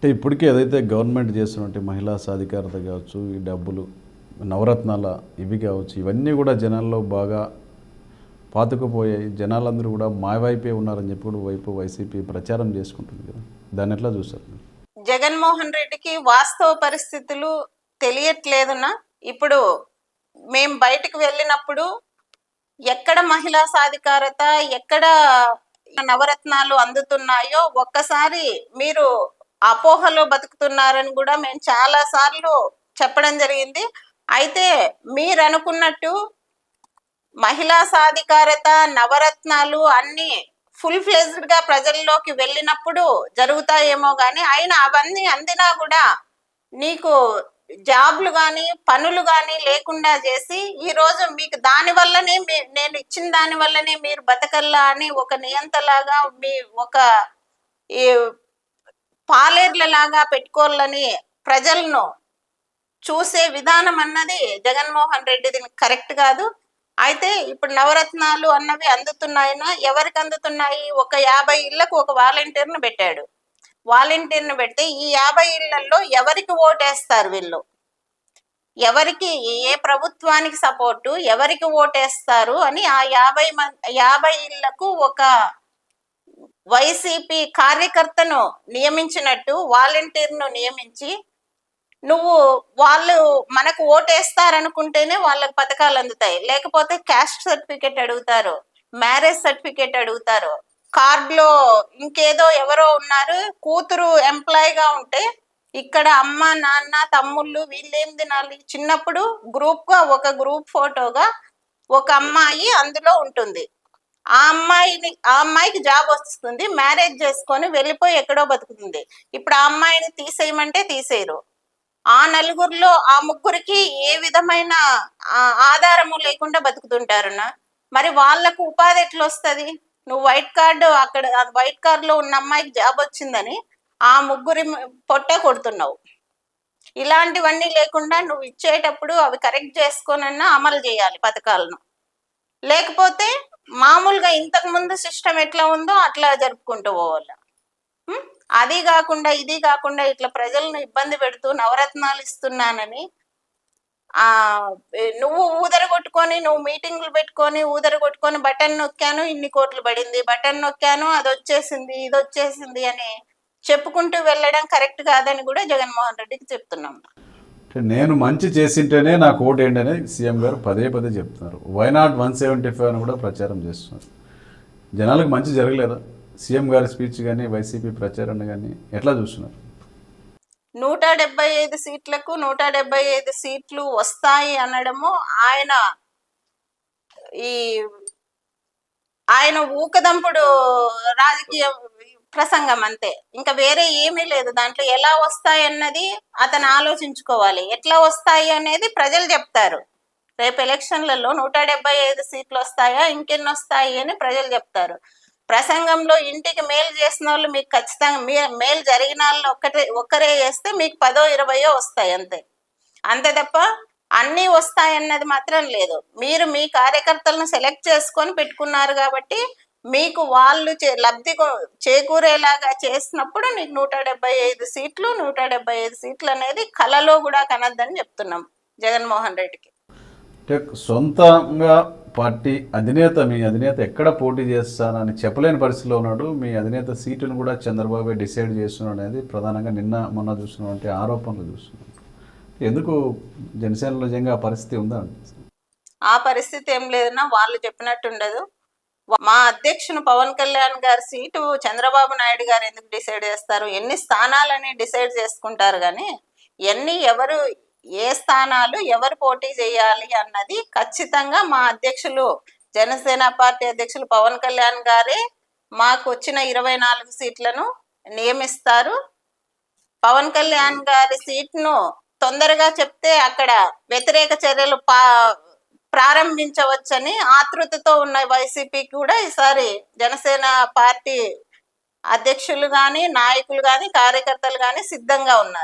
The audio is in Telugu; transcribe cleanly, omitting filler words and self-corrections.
అంటే ఇప్పటికే ఏదైతే గవర్నమెంట్ చేస్తున్నట్టు మహిళా సాధికారత కావచ్చు, ఈ డబ్బులు, నవరత్నాల ఇవి కావచ్చు, ఇవన్నీ కూడా జనాల్లో బాగా పాతుకుపోయాయి. జనాలందరూ కూడా మా వైపే ఉన్నారని చెప్పి కూడా వైపు వైసీపీ ప్రచారం చేసుకుంటుంది కదా, దాన్ని ఎట్లా చూస్తారు? జగన్మోహన్ రెడ్డికి వాస్తవ పరిస్థితులు తెలియట్లేదున్నా. ఇప్పుడు మేము బయటకు వెళ్ళినప్పుడు ఎక్కడ మహిళా సాధికారత, ఎక్కడ నవరత్నాలు అందుతున్నాయో ఒక్కసారి మీరు అపోహలో బతుకుతున్నారని కూడా మేము చాలా సార్లు చెప్పడం జరిగింది. అయితే మీరు అనుకున్నట్టు మహిళా సాధికారత, నవరత్నాలు అన్ని ఫుల్ ఫ్లెజ్డ్ గా ప్రజల్లోకి వెళ్ళినప్పుడు జరుగుతాయేమో కానీ, అయినా అవన్నీ అందినా కూడా నీకు జాబ్లు కానీ పనులు కానీ లేకుండా చేసి ఈ రోజు మీకు దాని వల్లనే నేను ఇచ్చిన దాని వల్లనే మీరు బతకల్లా అని ఒక నియంతలాగా మీ ఒక ఈ పాలేర్లలాగా పెట్టుకోవాలని ప్రజలను చూసే విధానం అన్నది జగన్మోహన్ రెడ్డిది కరెక్ట్ కాదు. అయితే ఇప్పుడు నవరత్నాలు అన్నవి అందుతున్నాయినా, ఎవరికి అందుతున్నాయి? ఒక 50 ఇళ్లకు ఒక వాలంటీర్ను పెట్టాడు. వాలంటీర్ను పెడితే ఈ 50 ఇళ్లలో ఎవరికి ఓటేస్తారు వీళ్ళు? ఎవరికి, ఏ ప్రభుత్వానికి సపోర్టు, ఎవరికి ఓటేస్తారు అని ఆ 50 ఇళ్లకు ఒక వైసీపీ కార్యకర్తను నియమించినట్టు వాలంటీర్ను నియమించి, నువ్వు వాళ్ళు మనకు ఓటేస్తారనుకుంటేనే వాళ్ళకి పథకాలు అందుతాయి, లేకపోతే క్యాస్ట్ సర్టిఫికేట్ అడుగుతారు, మ్యారేజ్ సర్టిఫికేట్ అడుగుతారు, కార్డులో ఇంకేదో ఎవరో ఉన్నారు, కూతురు ఎంప్లాయీగా ఉంటే ఇక్కడ అమ్మ నాన్న తమ్ముళ్ళు వీళ్ళేం తినాలి? చిన్నప్పుడు గ్రూప్గా ఒక గ్రూప్ ఫోటోగా ఒక అమ్మాయి అందులో ఉంటుంది. ఆ అమ్మాయికి జాబ్ వస్తుంది, మ్యారేజ్ చేసుకొని వెళ్ళిపోయి ఎక్కడో బతుకుతుంది. ఇప్పుడు ఆ అమ్మాయిని తీసేయమంటే తీసేయరు. ఆ నలుగురిలో ఆ ముగ్గురికి ఏ విధమైన ఆధారము లేకుండా బతుకుతుంటారున్నా. మరి వాళ్లకు ఉపాధి ఎట్లా వస్తుంది? నువ్వు వైట్ కార్డు, అక్కడ వైట్ కార్డులో ఉన్న అమ్మాయికి జాబ్ వచ్చిందని ఆ ముగ్గురి పొట్టే కొడుతున్నావు. ఇలాంటివన్నీ లేకుండా నువ్వు ఇచ్చేటప్పుడు అవి కరెక్ట్ చేసుకొనన్నా అమలు చేయాలి పథకాలను. లేకపోతే మామూలుగా ఇంతకు ముందు సిస్టమ్ ఎట్లా ఉందో అట్లా జరుపుకుంటూ పోవాలి. అది కాకుండా ఇది కాకుండా ఇట్లా ప్రజలను ఇబ్బంది పెడుతూ నవరత్నాలు ఇస్తున్నానని నువ్వు ఊదరగొట్టుకొని, నువ్వు మీటింగ్లు పెట్టుకొని ఊదరగొట్టుకొని బటన్ నొక్కాను ఇన్ని కోట్లు పడింది, బటన్ నొక్కాను అది వచ్చేసింది ఇది వచ్చేసింది అని చెప్పుకుంటూ వెళ్ళడం కరెక్ట్ కాదని కూడా జగన్మోహన్ రెడ్డికి చెప్తున్నాం. నేను మంచి చేసింటేనే నాకు ఓటు ఏంటి అని సీఎం గారు పదే పదే చెప్తున్నారు. వై నాట్ 175 అని కూడా ప్రచారం చేస్తున్నారు. జనాలకు మంచి జరగలేదా? సీఎం గారి స్పీచ్ కానీ వైసీపీ ప్రచారాన్ని కానీ ఎట్లా చూస్తున్నారు? 175 సీట్లకు 175 సీట్లు వస్తాయి అనడము ఆయన ఊకదంపుడు రాజకీయ ప్రసంగం అంతే, ఇంకా వేరే ఏమీ లేదు దాంట్లో. ఎలా వస్తాయి అన్నది అతను ఆలోచించుకోవాలి. ఎట్లా వస్తాయి అనేది ప్రజలు చెప్తారు. రేపు ఎలక్షన్లలో 175 సీట్లు వస్తాయా ఇంకెన్ని వస్తాయి అని ప్రజలు చెప్తారు. ప్రసంగంలో ఇంటికి మేలు చేసిన వాళ్ళు మీకు ఖచ్చితంగా మేలు జరిగిన వాళ్ళు ఒక్కరే చేస్తే మీకు 10, 20 వస్తాయి అంతే. అంతే తప్ప అన్నీ వస్తాయన్నది మాత్రం లేదు. మీరు మీ కార్యకర్తలను సెలెక్ట్ చేసుకొని పెట్టుకున్నారు కాబట్టి మీకు వాళ్ళు లబ్ధి చేకూరేలాగా చేసినప్పుడు నీకు 175 సీట్లు 175 సీట్లు అనేది కలలో కూడా కనద్దని చెప్తున్నాం జగన్మోహన్ రెడ్డికి. సొంతంగా పార్టీ అధినేత, మీ అధినేత ఎక్కడ పోటీ చేస్తానని చెప్పలేని పరిస్థితిలో ఉన్నాడు. మీ అధినేత సీటును కూడా చంద్రబాబు డిసైడ్ చేస్తున్నాడు అనేది ప్రధానంగా నిన్న మొన్న చూస్తున్నటువంటి ఆరోపణలు చూస్తున్నాం. ఎందుకు జనసేనలో నిజంగా పరిస్థితి ఉందా? ఆ పరిస్థితి ఏం లేదన్నా, వాళ్ళు చెప్పినట్టు ఉండదు. మా అధ్యక్షుడు పవన్ కళ్యాణ్ గారి సీటు చంద్రబాబు నాయుడు గారు ఎందుకు డిసైడ్ చేస్తారు? ఎన్ని స్థానాలని డిసైడ్ చేసుకుంటారు కానీ ఎవరు ఏ స్థానాలు ఎవరు పోటీ చేయాలి అన్నది ఖచ్చితంగా మా అధ్యక్షులు, జనసేన పార్టీ అధ్యక్షులు పవన్ కళ్యాణ్ గారే మాకు వచ్చిన 24 సీట్లను నియమిస్తారు. పవన్ కళ్యాణ్ గారి సీట్ను తొందరగా చెప్తే అక్కడ వ్యతిరేక చర్యలు ప్రారంభించవచ్చని ఆతృతతో ఉన్న వైసీపీకి కూడా ఈసారి జనసేన పార్టీ అధ్యక్షులు కానీ నాయకులు కానీ కార్యకర్తలు కానీ సిద్ధంగా ఉన్నారు.